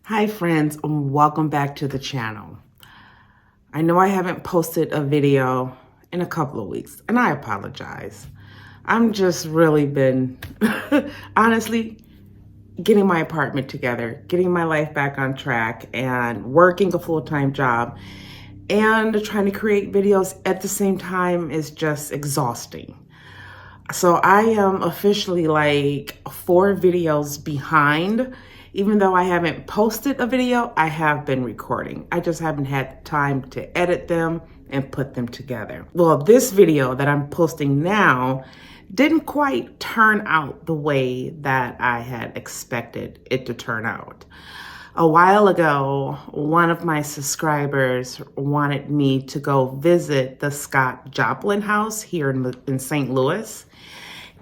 Hi friends, and welcome back to the channel. I know I haven't posted a video in a couple of weeks, and I apologize. I'm just really been, honestly, getting my apartment together, getting my life back on track, and working a full-time job, and trying to create videos at the same time is just exhausting. So I am officially like 4 videos behind. Even though I haven't posted a video, I have been recording. I just haven't had time to edit them and put them together. Well, this video that I'm posting now didn't quite turn out the way that I had expected it to turn out. A while ago, one of my subscribers wanted me to go visit the Joplin house here in St. Louis.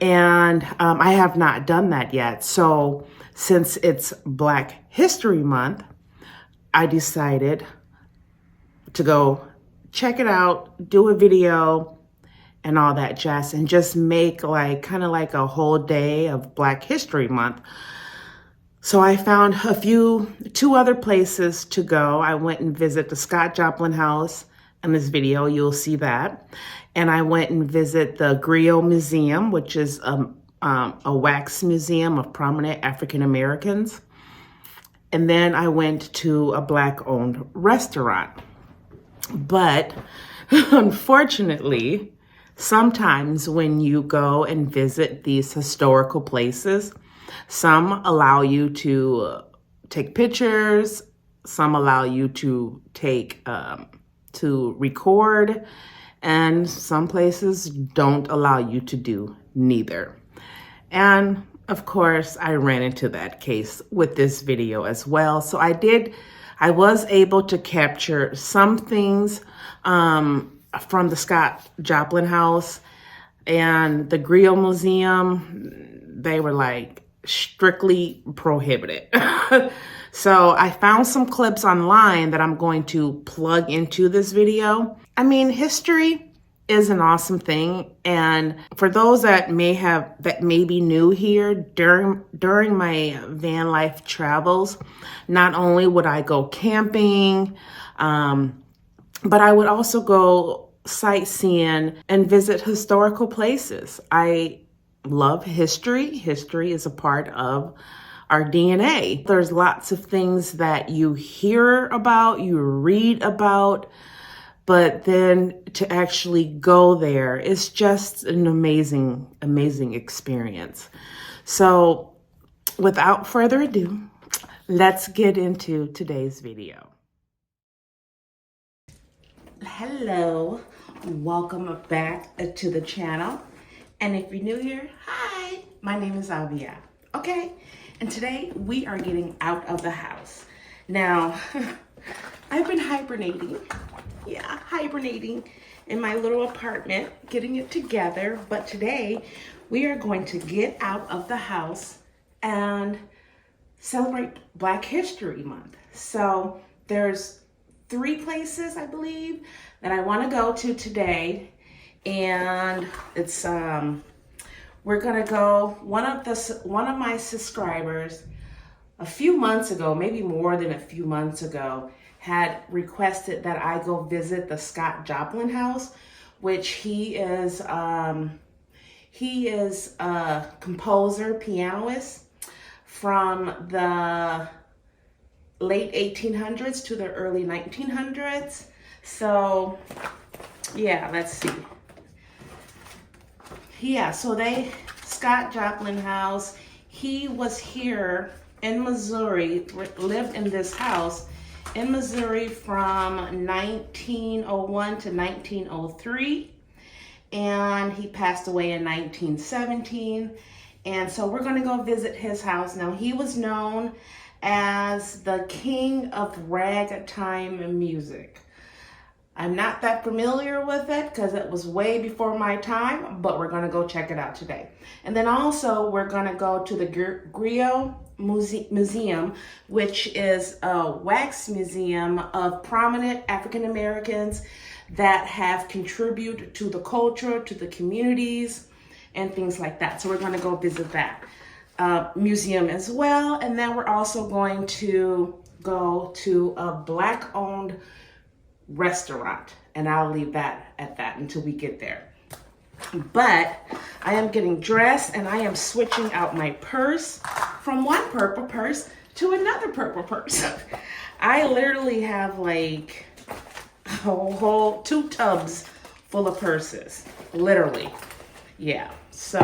And I have not done that yet. So since it's Black History Month, I decided to go check it out, do a video and all that jazz, and just make like kind of like a whole day of Black History Month. So I found two other places to go. I went and visit the Joplin house. In this video, you'll see that. And I went and visit the Grio Museum, which is a wax museum of prominent African Americans. And then I went to a Black-owned restaurant. But unfortunately, sometimes when you go and visit these historical places, some allow you to take pictures, some allow you to record, and some places don't allow you to do neither. And of course, I ran into that case with this video as well. So I was able to capture some things from the Joplin house and the Grio Museum. They were like strictly prohibited. So I found some clips online that I'm going to plug into this video. I mean, history is an awesome thing. And for those that may be new here, during my van life travels, not only would I go camping, but I would also go sightseeing and visit historical places. I love history. History is a part of our DNA. There's lots of things that you hear about, you read about, but then to actually go there is just an amazing, amazing experience. So without further ado, let's get into today's video. Hello, welcome back to the channel. And if you're new here, hi, my name is Abiyah, okay? And today we are getting out of the house. Now, I've been hibernating. Yeah, hibernating in my little apartment, getting it together. But today we are going to get out of the house and celebrate Black History Month. So there's 3 places, I believe, that I want to go to today. And it's we're gonna go. One of my subscribers a few months ago, maybe more than a few months ago, had requested that I go visit the Joplin house, which he is a composer, pianist from the late 1800s to the early 1900s. So yeah, let's see. Yeah, so Joplin house, he was here in Missouri, lived in this house in Missouri from 1901 to 1903, and he passed away in 1917. And so we're going to go visit his house. Now, he was known as the king of ragtime music. I'm not that familiar with it because it was way before my time, but we're going to go check it out today. And then also we're going to go to the Grio Museum, which is a wax museum of prominent African Americans that have contributed to the culture, to the communities, and things like that. So we're going to go visit that museum as well. And then we're also going to go to a Black-owned restaurant, and I'll leave that at that until we get there. But I am getting dressed, and I am switching out my purse from one purple purse to another purple purse. I literally have like a whole 2 tubs full of purses, literally. Yeah, so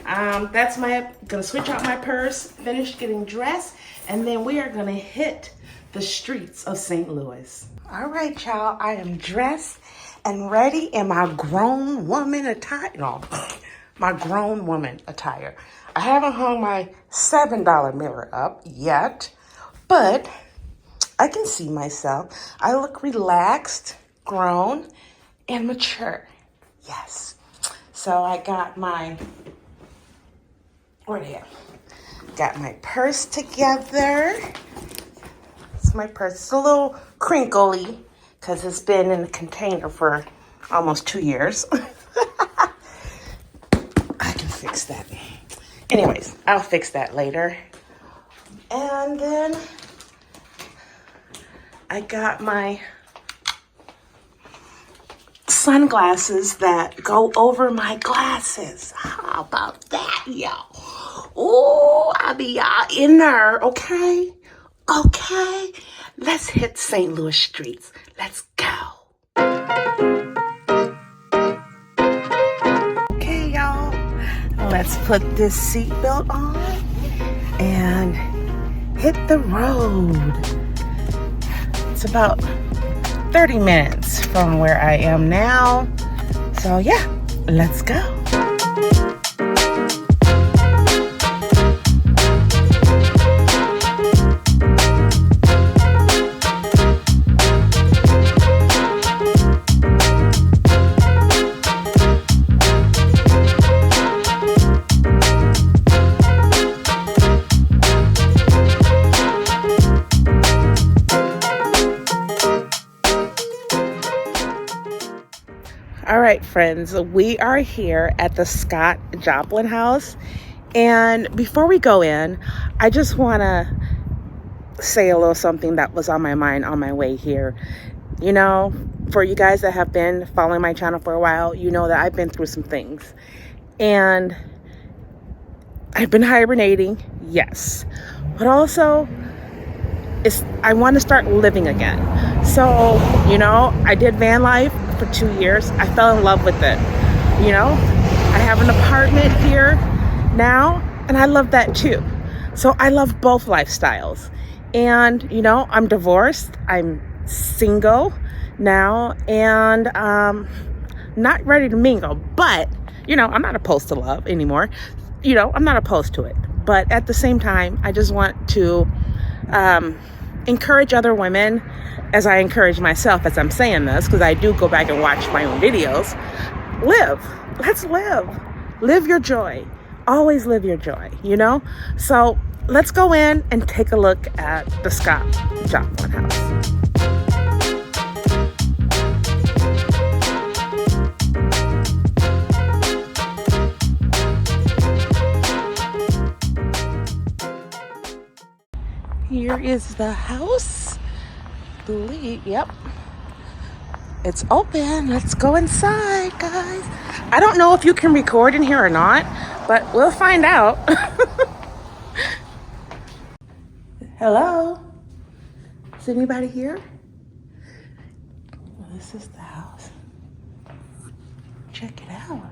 that's gonna switch out my purse, finish getting dressed, and then we are gonna hit the streets of St. Louis. All right, y'all, I am dressed and ready in my grown woman attire. No, my grown woman attire. I haven't hung my $7 mirror up yet, but I can see myself. I look relaxed, grown, and mature. Yes. So I got my, got my purse together. It's my purse. It's a little crinkly because it's been in the container for almost 2 years. I can fix that. Anyways, I'll fix that later. And then I got my sunglasses that go over my glasses. How about that, y'all? Oh, Abiyah in there, okay? Okay, let's hit St. Louis streets. Let's go. Okay, y'all, let's put this seatbelt on and hit the road. It's about 30 minutes from where I am now. So yeah, let's go. All right, friends, we are here at the Scott Joplin house. And before we go in, I just want to say a little something that was on my mind on my way here. You know, for you guys that have been following my channel for a while, you know that I've been through some things. And I've been hibernating, yes. But also, I want to start living again. So, you know, I did van life for 2 years. I fell in love with it. You know, I have an apartment here now, and I love that too. So I love both lifestyles. And, you know, I'm divorced. I'm single now, and not ready to mingle. But, you know, I'm not opposed to love anymore. You know, I'm not opposed to it. But at the same time, I just want to encourage other women, as I encourage myself as I'm saying this, because I do go back and watch my own videos. Live. Let's live. Live your joy. Always live your joy, you know? So let's go in and take a look at the Scott Joplin house. Here is the house. Yep. It's open. Let's go inside, guys. I don't know if you can record in here or not, but we'll find out. Hello? Is anybody here? Well, this is the house. Check it out.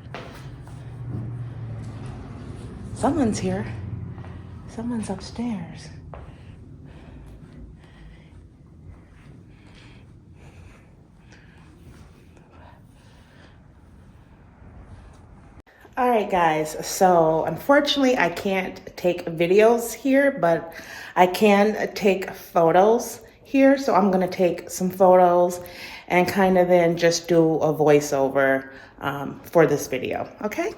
Someone's here. Someone's upstairs. All right, guys, so unfortunately I can't take videos here, but I can take photos here. So I'm gonna take some photos and kind of then just do a voiceover for this video, okay?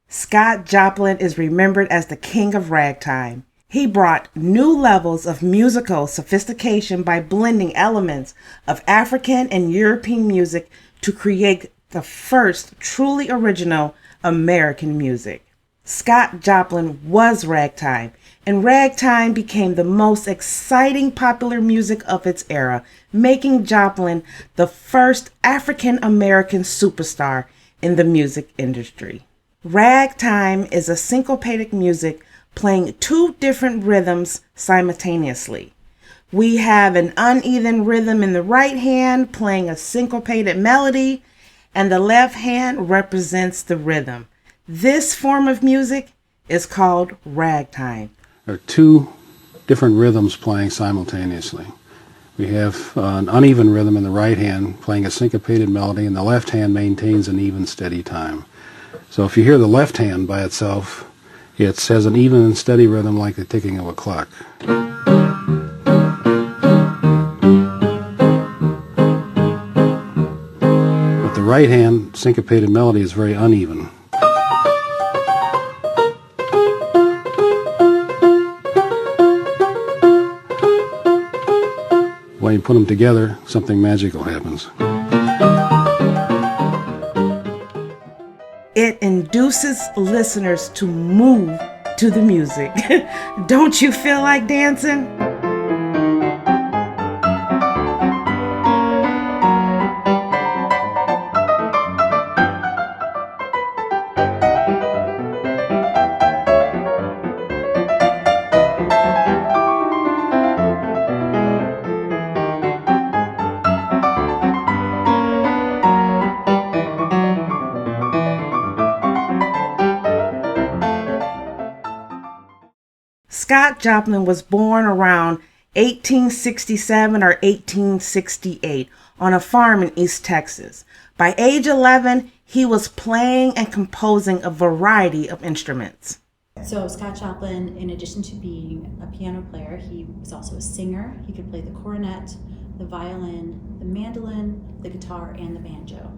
Scott Joplin is remembered as the king of ragtime. He brought new levels of musical sophistication by blending elements of African and European music to create the first truly original American music. Scott Joplin was ragtime, and ragtime became the most exciting popular music of its era, making Joplin the first African American superstar in the music industry. Ragtime is a syncopated music playing two different rhythms simultaneously. We have an uneven rhythm in the right hand playing a syncopated melody, and the left hand represents the rhythm. This form of music is called ragtime. There are two different rhythms playing simultaneously. We have an uneven rhythm in the right hand playing a syncopated melody, and the left hand maintains an even, steady time. So if you hear the left hand by itself, it has an even and steady rhythm like the ticking of a clock. But the right hand syncopated melody is very uneven. When you put them together, something magical happens. It induces listeners to move to the music. Don't you feel like dancing? Scott Joplin was born around 1867 or 1868 on a farm in East Texas. By age 11, he was playing and composing a variety of instruments. So Scott Joplin, in addition to being a piano player, he was also a singer. He could play the cornet, the violin, the mandolin, the guitar, and the banjo.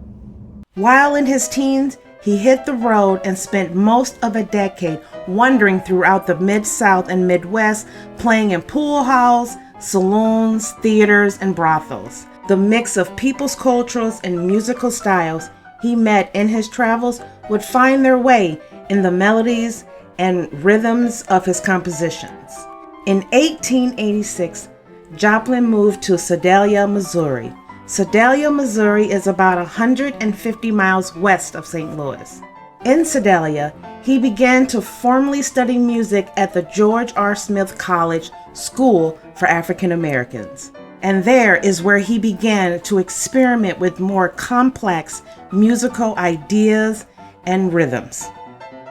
While in his teens, he hit the road and spent most of a decade wandering throughout the Mid-South and Midwest, playing in pool halls, saloons, theaters, and brothels. The mix of people's cultures and musical styles he met in his travels would find their way in the melodies and rhythms of his compositions. In 1886, Joplin moved to Sedalia, Missouri. Sedalia, Missouri is about 150 miles west of St. Louis. In Sedalia, he began to formally study music at the George R. Smith College School for African Americans. And there is where he began to experiment with more complex musical ideas and rhythms.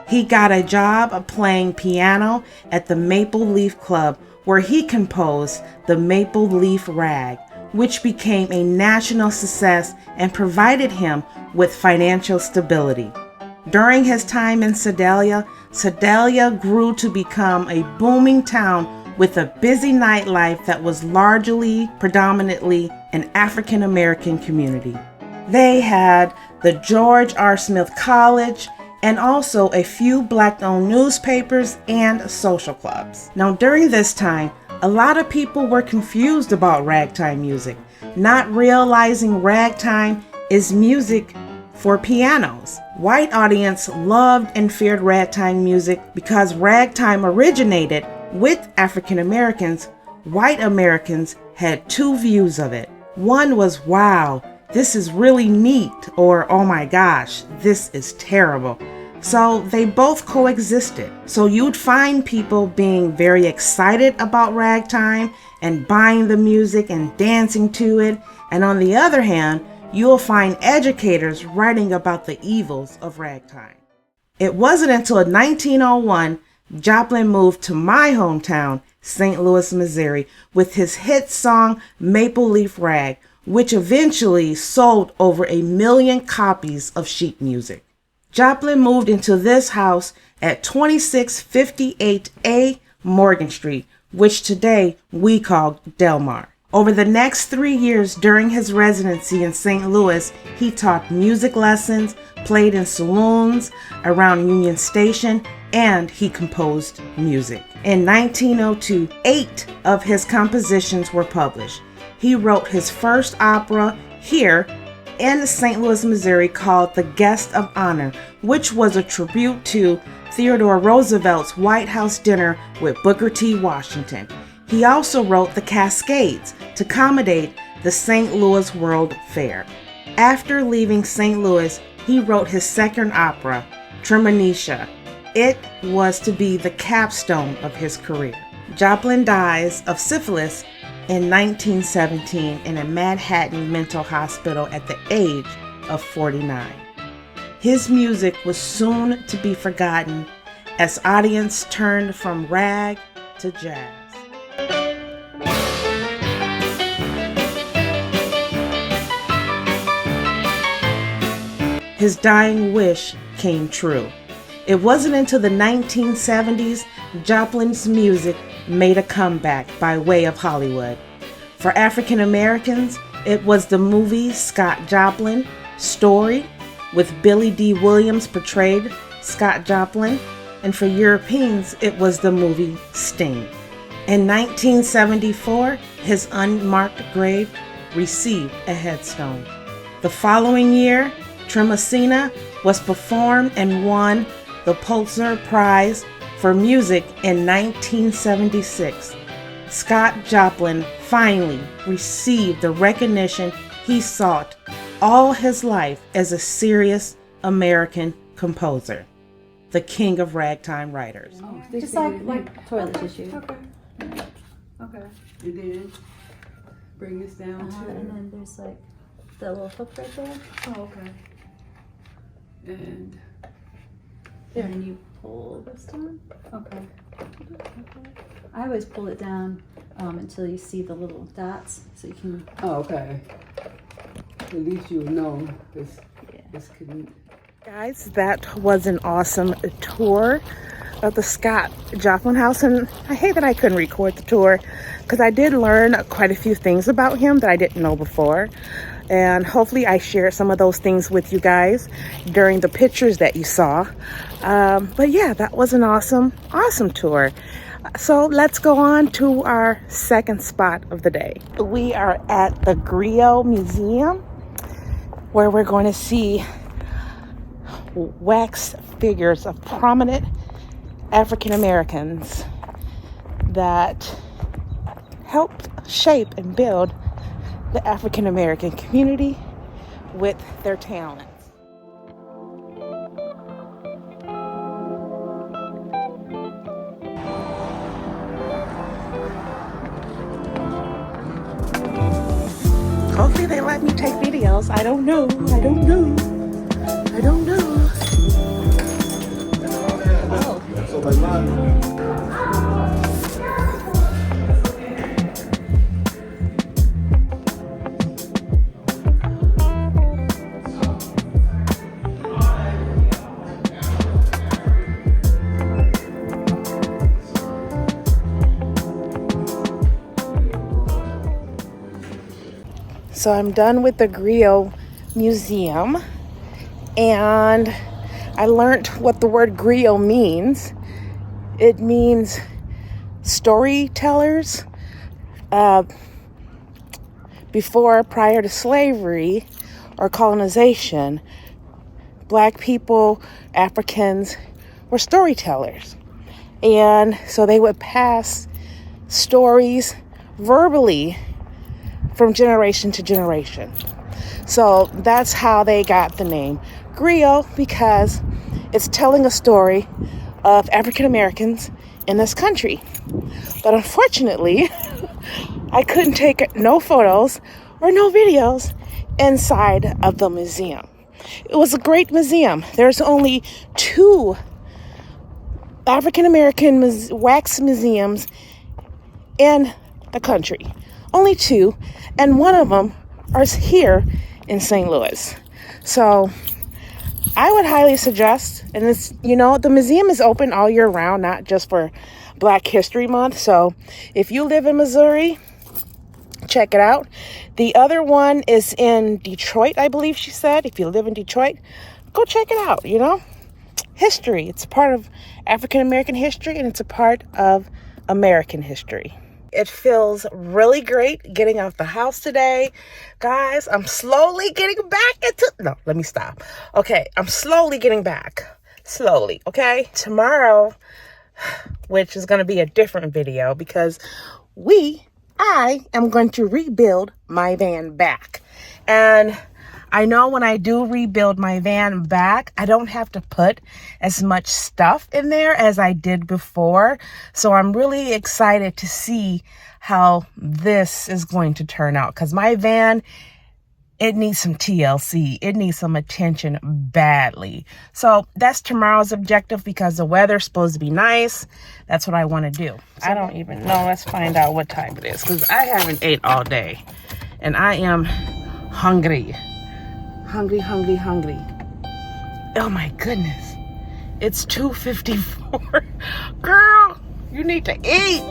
He got a job playing piano at the Maple Leaf Club, where he composed the Maple Leaf Rag, which became a national success and provided him with financial stability. During his time in Sedalia, Sedalia grew to become a booming town with a busy nightlife that was predominantly an African American community. They had the George R. Smith College and also a few Black-owned newspapers and social clubs. Now, during this time, a lot of people were confused about ragtime music, not realizing ragtime is music for pianos. White audience loved and feared ragtime music because ragtime originated with African Americans. White Americans had two views of it. One was, wow, this is really neat, or oh my gosh, this is terrible. So they both coexisted. So you'd find people being very excited about ragtime and buying the music and dancing to it. And on the other hand, you'll find educators writing about the evils of ragtime. It wasn't until 1901 Joplin moved to my hometown, St. Louis, Missouri, with his hit song Maple Leaf Rag, which eventually sold over 1 million copies of sheet music. Joplin moved into this house at 2658A Morgan Street, which today we call Delmar. Over the next 3 years during his residency in St. Louis, he taught music lessons, played in saloons around Union Station, and he composed music. In 1902, 8 of his compositions were published. He wrote his first opera here in St. Louis, Missouri, called The Guest of Honor, which was a tribute to Theodore Roosevelt's White House dinner with Booker T. Washington. He also wrote The Cascades to accommodate the St. Louis World Fair. After leaving St. Louis, he wrote his second opera, Tremonisha. It was to be the capstone of his career. Joplin dies of syphilis in 1917 in a Manhattan mental hospital at the age of 49. His music was soon to be forgotten as audience turned from rag to jazz. His dying wish came true. It wasn't until the 1970s Joplin's music made a comeback by way of Hollywood. For African Americans, it was the movie Scott Joplin, Story, with Billy D. Williams portrayed Scott Joplin, and for Europeans, it was the movie Sting. In 1974, his unmarked grave received a headstone. The following year, Tremonisha was performed and won the Pulitzer Prize for Music in 1976. Scott Joplin finally received the recognition he sought all his life as a serious American composer, the king of ragtime writers. Oh, Just like toilet tissue. Okay. Okay. And then bring this down And to. then there's like the little hook right there. Oh, okay. And And then you pull this down. okay. I always pull it down until you see the little dots, so you can. Oh, okay. At least you'll know this. Yeah. This couldn't. Guys, that was an awesome tour of the Scott Joplin house, and I hate that I couldn't record the tour because I did learn quite a few things about him that I didn't know before, and hopefully I shared some of those things with you guys during the pictures that you saw. But yeah, that was an awesome tour. So let's go on to our second spot of the day. We are at the Grio Museum, where we're going to see wax figures of prominent African Americans that helped shape and build the African American community with their talents. Hopefully they let me take videos. I don't know. So I'm done with the Grio Museum, and I learned what the word griot means. It means storytellers. Prior to slavery or colonization, Black people, Africans, were storytellers. And so they would pass stories verbally from generation to generation. So that's how they got the name Griot, because it's telling a story of African Americans in this country. But unfortunately, I couldn't take no photos or no videos inside of the museum. It was a great museum. There's only 2 African American wax museums in the country. Only 2, and one of them is here in St. Louis. So I would highly suggest, and it's, the museum is open all year round, not just for Black History Month. So if you live in Missouri, check it out. The other one is in Detroit, I believe she said. If you live in Detroit, go check it out. History. It's a part of African American history, and it's a part of American history. It feels really great getting out the house today. Guys, I'm slowly getting back into... No, let me stop. Okay, I'm slowly getting back slowly, okay? Tomorrow, which is going to be a different video because I am going to rebuild my van back. And I know when I do rebuild my van back, I don't have to put as much stuff in there as I did before. So I'm really excited to see how this is going to turn out, because my van, it needs some TLC. It needs some attention badly. So that's tomorrow's objective, because the weather's supposed to be nice. That's what I want to do. I don't even know. Let's find out what time it is, because I haven't ate all day and I am hungry. Hungry. Oh my goodness. It's 2:54. Girl, you need to eat.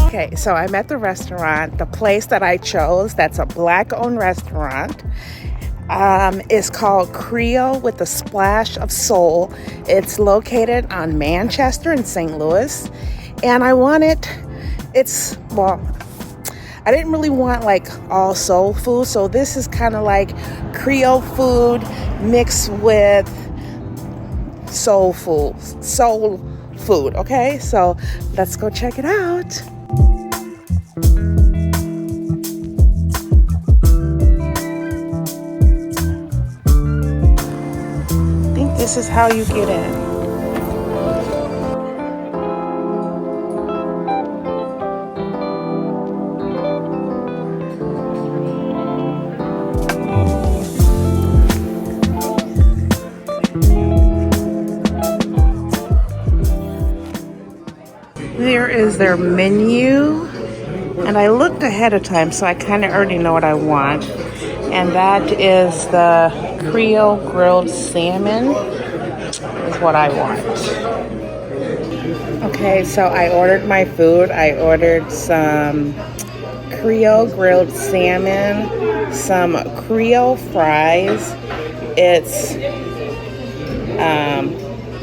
Okay, so I'm at the restaurant. The place that I chose, that's a Black-owned restaurant, is called Griot with a Splash of Soul. It's located on Manchester in St. Louis. And I didn't really want like all soul food. So this is kind of like Creole food mixed with soul food. Okay, so let's go check it out. I think this is how you get in. There is their menu, and I looked ahead of time, so I kind of already know what I want. And that is the Creole grilled salmon is what I want. Okay, so I ordered my food. I ordered some Creole grilled salmon, some Creole fries.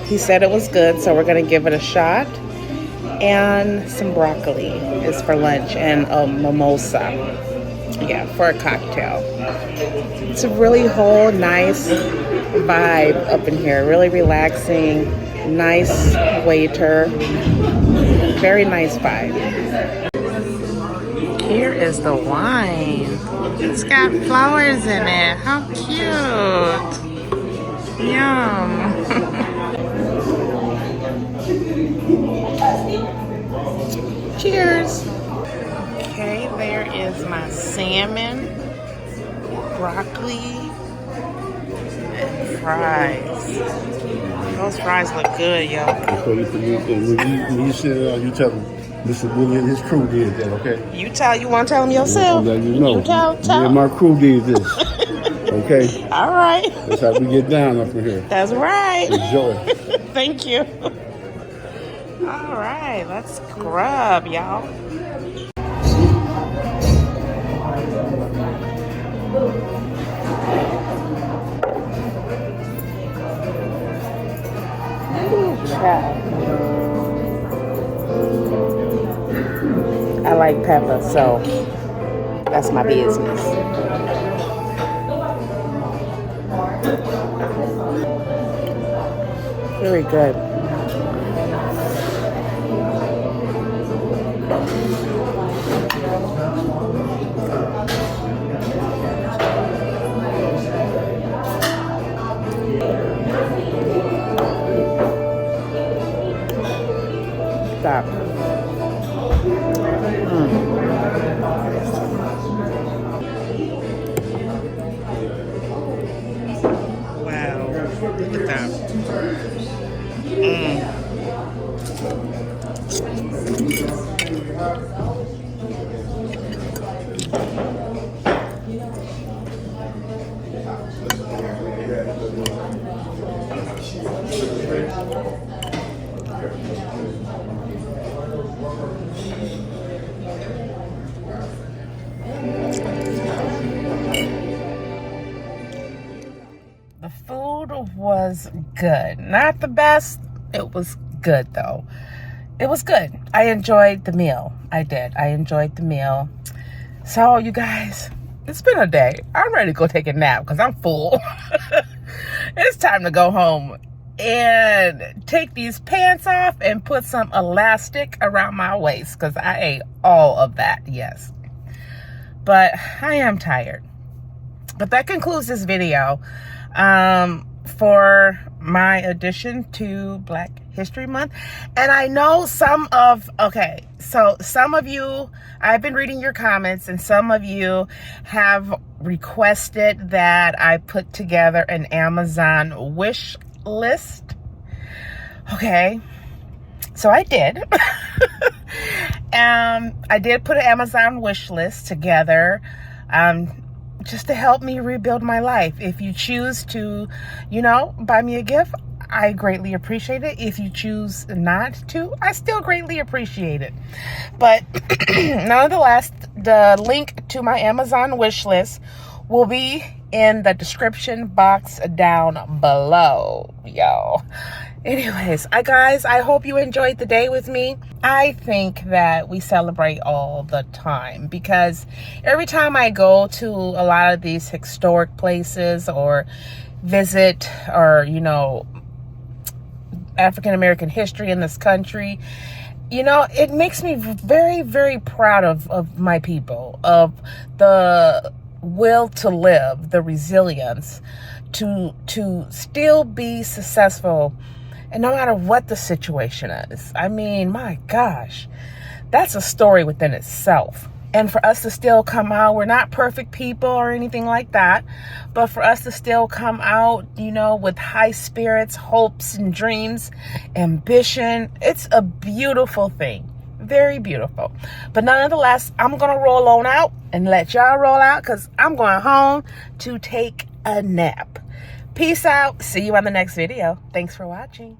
He said it was good, so we're gonna give it a shot. And some broccoli is for lunch, and a mimosa, for a cocktail. It's a really whole nice vibe up in here, really relaxing, nice waiter, very nice vibe. Here is the wine. It's got flowers in it. How cute. Yum. Cheers. Okay, there is my salmon, broccoli, and fries. Those fries look good, yo. So when you sit down, you tell him Mr. Willie and his crew did that, okay? You want to tell him yourself? You know. You tell. Me and my crew did this, okay? All right. That's how we get down up in here. That's right. Enjoy. Thank you. All right, let's grub, y'all. I like pepper, so that's my business. Very good. Stop. Wow, look at that. The food was good. Not the best. It was good though. it was good. I enjoyed the meal. I did. I enjoyed the meal. So, you guys, it's been a day. I'm ready to go take a nap because I'm full. It's time to go home and take these pants off and put some elastic around my waist because I ate all of that, yes. But I am tired. But that concludes this video for my addition to Black History Month. And I know some of you, I've been reading your comments, and some of you have requested that I put together an Amazon wish list. Okay, so I did. I did put an Amazon wish list together just to help me rebuild my life. If you choose to, buy me a gift, I greatly appreciate it. If you choose not to, I still greatly appreciate it. But nonetheless, the link to my Amazon wish list will be in the description box down below, yo. Anyways, guys, I hope you enjoyed the day with me. I think that we celebrate all the time because every time I go to a lot of these historic places or visit or, African American history in this country, it makes me very, very proud of my people, of the will to live, the resilience to still be successful, and no matter what the situation is. I mean, my gosh, that's a story within itself. And for us to still come out, we're not perfect people or anything like that, but for us to still come out, with high spirits, hopes and dreams, ambition, it's a beautiful thing. Very beautiful. But nonetheless, I'm going to roll on out and let y'all roll out because I'm going home to take a nap. Peace out. See you on the next video. Thanks for watching.